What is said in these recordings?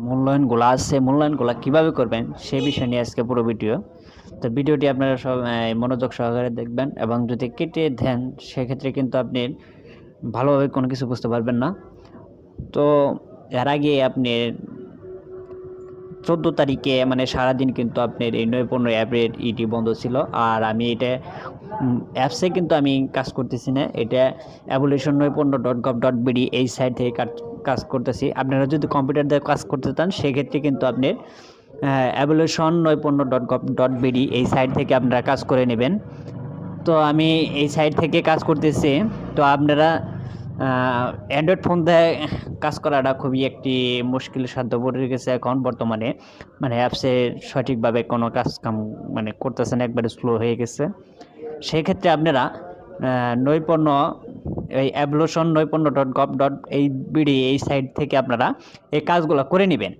মূল্যায়নগুলো আছে, মূল্যায়নগুলো কীভাবে করবেন সে বিষয় নিয়ে আজকে পুরো ভিডিও। তো ভিডিওটি আপনারা সব মনোযোগ সহকারে দেখবেন, এবং যদি কেটে দেন সেক্ষেত্রে কিন্তু আপনি ভালোভাবে কোনো কিছু বুঝতে পারবেন না। তো এর আগে আপনি 14 তারিখে মানে সারাদিন কিন্তু আপনার এই 9-15 অ্যাপের ইটি বন্ধ ছিল। আর আমি এটা অ্যাপসে কিন্তু আমি কাজ করতেছি না, এটা evolution915.gov.bd এই সাইট থেকে কাজ করতেছি। আপনারা যদি কম্পিউটার দিয়ে কাজ করতে চান সেক্ষেত্রে কিন্তু আপনি evolution915.gov.bd এই সাইট থেকে আপনারা কাজ করে নেবেন। তো আমি এই সাইট থেকে কাজ করতেছি। তো আপনারা অ্যান্ড্রয়েড ফোন দিয়ে কাজ করাটা খুবই একটি মুশকিল সাধ্য পড়ে গেছে এখন বর্তমানে, মানে অ্যাপসে সঠিকভাবে কোনো কাজ কাম মানে করতেছে না, একবারে স্লো হয়ে গেছে। সেই ক্ষেত্রে আপনারা নৈপুণ্য এই evolution915.gov.bd এই সাইট থেকে আপনারা এই কাজগুলো করে নেবেন।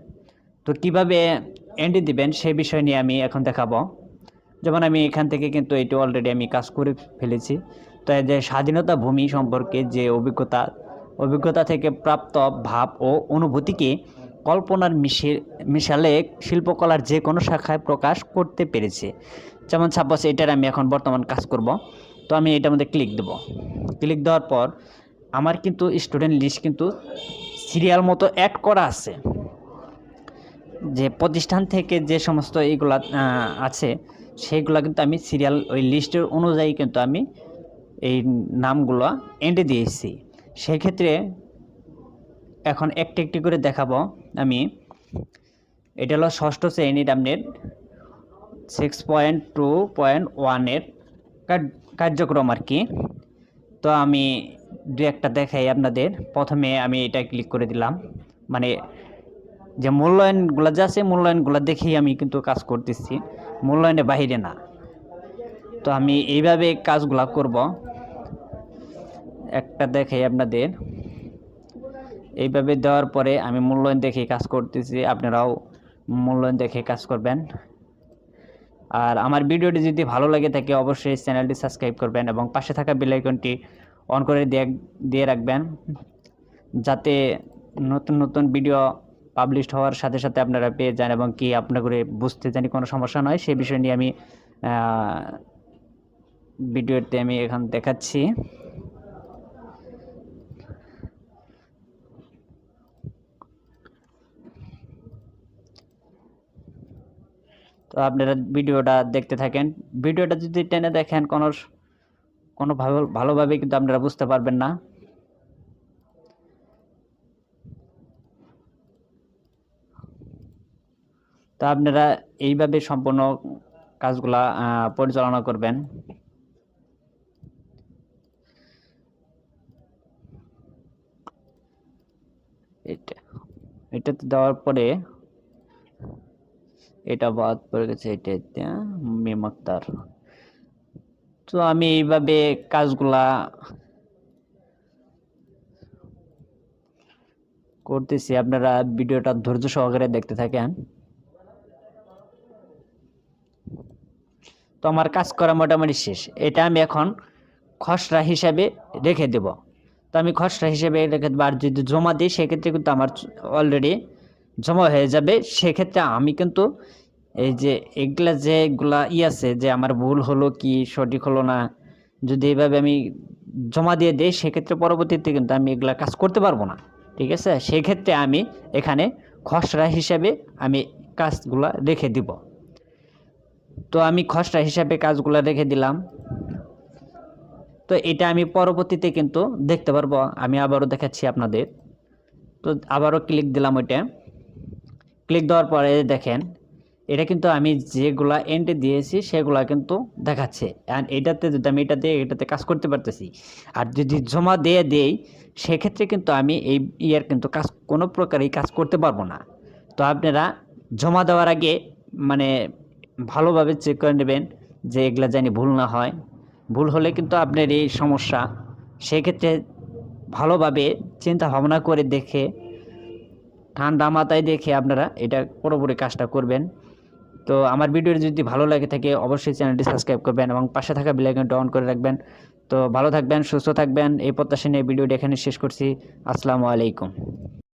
তো কীভাবে এন্ট্রি দিবেন সেই বিষয় নিয়ে আমি এখন দেখাবো। যেমন আমি এখান থেকে কিন্তু এটি অলরেডি আমি কাজ করে ফেলেছি। তো এই যে স্বাধীনতা ভূমি সম্পর্কে যে অভিজ্ঞতা থেকে প্রাপ্ত ভাব ও অনুভূতিকে কল্পনার মিশালে শিল্পকলার যে কোনো শাখায় প্রকাশ করতে পেরেছে। যেমন সাপোজ এটার আমি এখন বর্তমান কাজ করব। তো আমি এটার মধ্যে ক্লিক দেব। ক্লিক দেওয়ার পর আমার কিন্তু স্টুডেন্ট লিস্ট কিন্তু সিরিয়াল মতো অ্যাড করা আছে। যে প্রতিষ্ঠান থেকে যে সমস্ত এইগুলা আছে সেইগুলো কিন্তু আমি সিরিয়াল ওই লিস্টের অনুযায়ী কিন্তু আমি এই নামগুলো এন্ট্রি দিয়েছি। সেক্ষেত্রে এখন একটি একটি করে দেখাবো আমি। এটা হলো ষষ্ঠ শ্রেণীর আপনার 6.2.1 কার্যক্রম আর কি। তো আমি দু একটা দেখাই আপনাদের। প্রথমে আমি এটা ক্লিক করে দিলাম, মানে যে মূল্যায়নগুলো যা আছে মূল্যায়নগুলো দেখেই আমি কিন্তু কাজ করতেছি, মূল্যায়নের বাইরে না। তো আমি এইভাবে কাজগুলো করব। একটা দেখাই আপনাদের। এইভাবে দেওয়ার পরে আমি মূল্যায়ন দেখে কাজ করতেছি, আপনারাও মূল্যায়ন দেখে কাজ করবেন। আর আমার ভিডিওটি যদি ভালো লাগে থাকে অবশ্যই চ্যানেলটি সাবস্ক্রাইব করবেন এবং পাশে থাকা বেল আইকনটি অন করে দিয়ে রাখবেন, যাতে নতুন নতুন ভিডিও পাবলিশ হওয়ার সাথে সাথে আপনারা পেয়ে যান এবং কি আপনাদের বুঝতে জানি কোনো সমস্যা নয় সেই বিষয় নিয়ে আমি ভিডিওতে আমি এখন দেখাচ্ছি। তো আপনারা ভিডিওটা দেখতে থাকেন। ভিডিওটা যদি টেনে দেখেন কোনো ভালোভাবে কিন্তু আপনারা বুঝতে পারবেন না। তো আপনারা এইভাবে সম্পূর্ণ কাজগুলা পরিচালনা করবেন। এটাতে দেওয়ার পরে এটা বাদ পড়ে গেছে, এটা মিম আক্তার। তো আমি এইভাবে কাজগুলা করতেছি, আপনারা ভিডিওটা ধৈর্য সহকারে দেখতে থাকেন। তো আমার কাজ করা মোটামুটি শেষ। এটা আমি এখন খসড়া হিসাবে রেখে দেব। তো আমি খসড়া হিসেবে রেখে দেবো। আর যদি জমা দিই সেক্ষেত্রে কিন্তু আমার অলরেডি জমা হয়ে যাবে। সেক্ষেত্রে আমি কিন্তু এই যে এগুলা যেগুলা আছে যে আমার ভুল হলো কি সঠিক হলো না, যদি এইভাবে আমি জমা দিয়ে দিই সেক্ষেত্রে পরবর্তীতে কিন্তু আমি এগুলা কাজ করতে পারবো না, ঠিক আছে। সেক্ষেত্রে আমি এখানে খসড়া হিসাবে আমি কাজগুলা রেখে দিব। তো আমি খসড়া হিসাবে কাজগুলা রেখে দিলাম। তো এটা আমি পরবর্তীতে কিন্তু দেখতে পারবো। আমি আবারও দেখাচ্ছি আপনাদের। তো আবারও ক্লিক দিলাম, ওইটা ক্লিক দেওয়ার পরে দেখেন এটা কিন্তু আমি যেগুলা এন্ট্রি দিয়েছি সেগুলা কিন্তু দেখাচ্ছে। অ্যান্ড এটাতে যদি আমি এটাতে কাজ করতে পারতেছি। আর যদি জমা দিয়ে দেই সেক্ষেত্রে কিন্তু আমি এই কিন্তু কোনো প্রকারই কাজ করতে পারবো না। তো আপনারা জমা দেওয়ার আগে মানে ভালোভাবে চেক করে নেবেন যে এগুলা জানি ভুল না হয়। ভুল হলে কিন্তু আপনার এই সমস্যা। সেক্ষেত্রে ভালোভাবে চিন্তা ভাবনা করে দেখে ঠান্ডা মাথায় দেখে আপনারা এটা পুরোপুরি কাজটা করবেন। তো আমার ভিডিওটি যদি ভালো লাগে থাকে অবশ্যই চ্যানেলটি সাবস্ক্রাইব করবেন এবং পাশে থাকা বেল আইকনটি অন করে রাখবেন। তো ভালো থাকবেন, সুস্থ থাকবেন, এই প্রত্যাশা নিয়ে ভিডিওটি এখানে শেষ করছি। আসসালামু আলাইকুম।